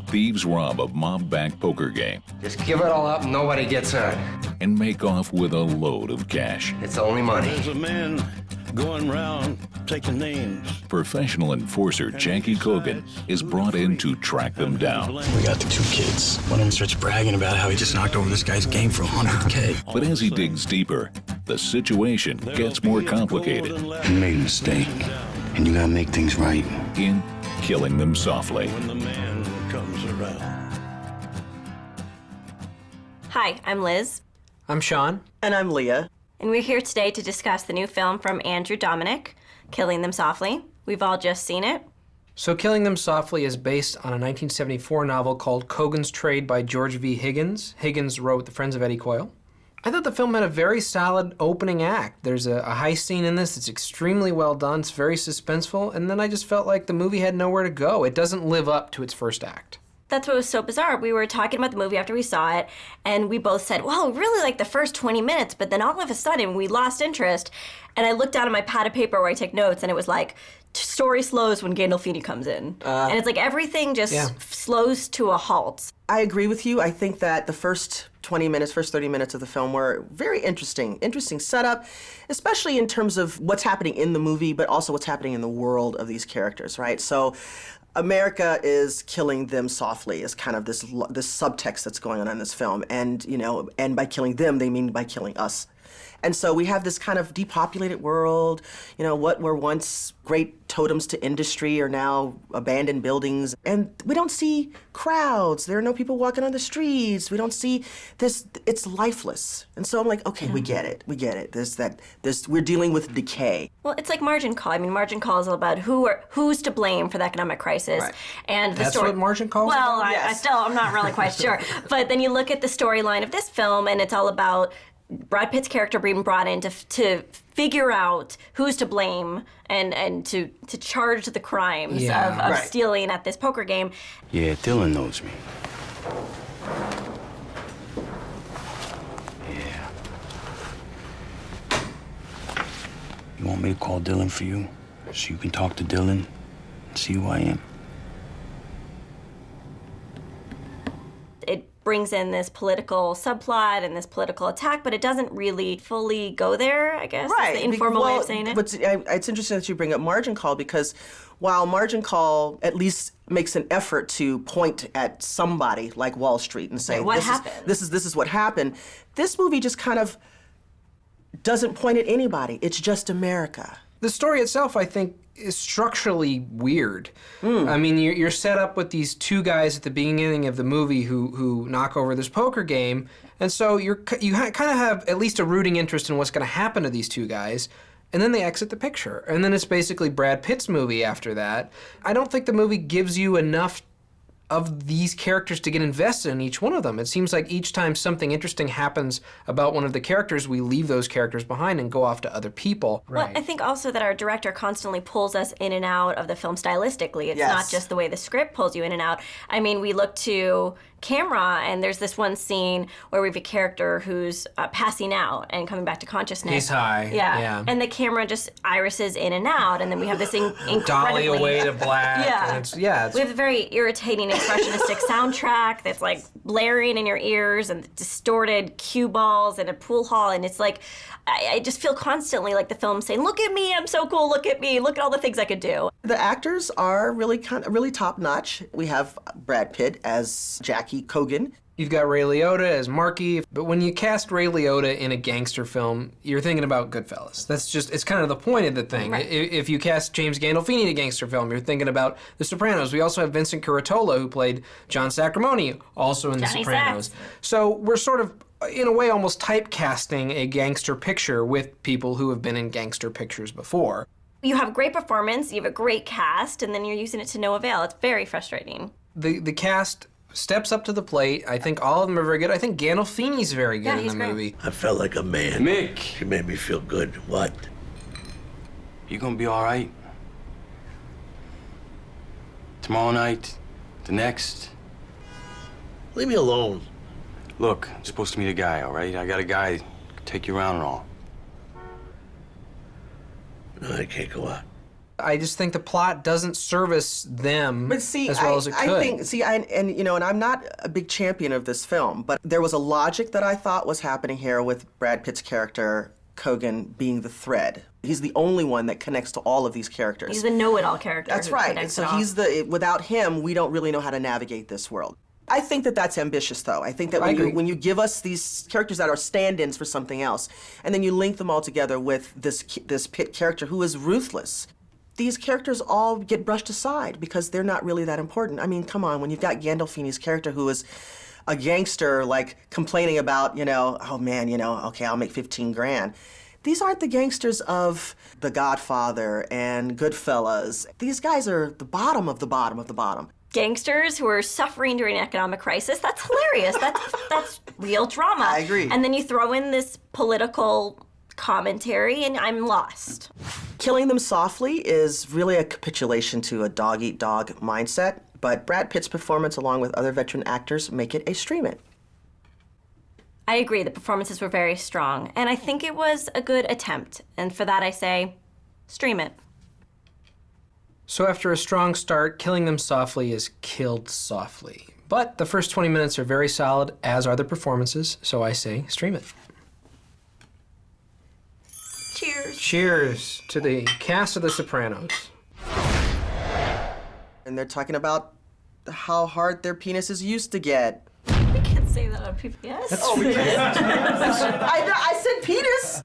thieves rob a mob-backed poker game Just give it all up, nobody gets hurt. and make off with a load of cash. It's only money. There's a man going round taking names. Professional enforcer Jackie Cogan is brought in to track them down. We got the two kids. One of them starts bragging about how he just knocked over this guy's game for $100K. But as he digs deeper, the situation gets more complicated You made a mistake, and you gotta make things right. in Killing Them Softly. When the man comes around. Hi, I'm Liz, I'm Sean. And I'm Leah. and we're here today to discuss the new film from Andrew Dominik, Killing Them Softly. We've all just seen it. So Killing Them Softly is based on a 1974 novel called Cogan's Trade by George V. Higgins. Higgins wrote The Friends of Eddie Coyle. I thought the film had a very solid opening act. There's a heist scene in this that's extremely well done. It's very suspenseful, and then I just felt like the movie had nowhere to go. It doesn't live up to its first act. That's what was so bizarre. We were talking about the movie after we saw it, and we both said, well, we really liked the first 20 minutes, but then all of a sudden we lost interest. And I looked down at my pad of paper where I take notes, and it was like, story slows when Gandolfini comes in. And it's like everything just slows to a halt. I agree with you. I think that the first 20 minutes, first 30 minutes of the film were very interesting setup, especially in terms of what's happening in the movie, but also what's happening in the world of these characters, right? So America is killing them softly is kind of this subtext that's going on in this film. And, you know, and by killing them, they mean by killing us. And so we have this kind of depopulated world, you know, what were once great totems to industry are now abandoned buildings. And we don't see crowds. There are no people walking on the streets. We don't see this, it's lifeless. And so I'm like, okay, we get it. We're dealing with decay. Well, it's like Margin Call. I mean, Margin Call is all about who's to blame for the economic crisis. Right. And the That's story, what Margin Call is Well, about? I'm not really quite sure. But then you look at the storyline of this film, and it's all about Brad Pitt's character being brought in to figure out who's to blame and to charge the crimes of stealing at this poker game. Yeah, Dylan knows me. Yeah. You want me to call Dylan for you? So you can talk to Dylan and see who I am? It brings in this political subplot and this political attack, but it doesn't really fully go there, I guess. Right. Is the informal way of saying it. It's interesting that you bring up Margin Call because while Margin Call at least makes an effort to point at somebody like Wall Street and say, what happened? This is what happened. This movie just kind of doesn't point at anybody. It's just America. The story itself, I think, is structurally weird. I mean, you're set up with these two guys at the beginning of the movie who knock over this poker game, and so you kind of have at least a rooting interest in what's going to happen to these two guys, and then they exit the picture. And then it's basically Brad Pitt's movie after that. I don't think the movie gives you enough of these characters to get invested in each one of them. It seems like each time something interesting happens about one of the characters, we leave those characters behind and go off to other people. Well, I think also that our director constantly pulls us in and out of the film stylistically. It's not just the way the script pulls you in and out. I mean, we look to camera, and there's this one scene where we have a character who's passing out and coming back to consciousness. He's high. Yeah. And the camera just irises in and out, and then we have this incredibly... Dolly away to black. Yeah. We have a very irritating, expressionistic soundtrack that's like blaring in your ears and distorted cue balls and a pool hall, and it's like, I just feel constantly like the film saying, look at me, I'm so cool, look at me, look at all the things I could do. The actors are really top notch. We have Brad Pitt as Jackie Cogan. You've got Ray Liotta as Marky, but when you cast Ray Liotta in a gangster film, you're thinking about Goodfellas. That's just, it's kind of the point of the thing. Right. If you cast James Gandolfini in a gangster film, you're thinking about The Sopranos. We also have Vincent Curatola, who played John Sacramone, also in The Sopranos. Sacks. So we're sort of, in a way, almost typecasting a gangster picture with people who have been in gangster pictures before. You have a great performance, you have a great cast, and then you're using it to no avail. It's very frustrating. The cast steps up to the plate. I think all of them are very good. I think Gandolfini's very good in the movie. I felt like a man. Mick! She made me feel good. What? You gonna be all right? Tomorrow night? The next? Leave me alone. Look, I'm supposed to meet a guy, all right? I got a guy to take you around and all. No, I can't go out. I just think the plot doesn't service them But see, as well as it could. I think, and I'm not a big champion of this film, but there was a logic that I thought was happening here with Brad Pitt's character, Cogan, being the thread. He's the only one that connects to all of these characters. He's the know-it-all character. That's who right. And connects so it all. without him, we don't really know how to navigate this world. I think that that's ambitious, though. I think that when you give us these characters that are stand-ins for something else, and then you link them all together with this Pitt character who is ruthless, these characters all get brushed aside because they're not really that important. I mean, come on, when you've got Gandolfini's character who is a gangster, like, complaining about, oh man, okay, I'll make 15 grand. These aren't the gangsters of The Godfather and Goodfellas. These guys are the bottom of the bottom of the bottom. Gangsters who are suffering during an economic crisis, that's hilarious. That's real drama. I agree. And then you throw in this political commentary and I'm lost. Killing them softly is really a capitulation to a dog-eat-dog mindset, but Brad Pitt's performance along with other veteran actors make it a stream it. I agree, the performances were very strong, and I think it was a good attempt. And for that I say, stream it. So after a strong start, Killing Them Softly is killed softly. But the first 20 minutes are very solid, as are the performances, so I say stream it. Cheers. Cheers to the cast of The Sopranos. And they're talking about how hard their penises used to get. We can't say that on PBS. I said penis!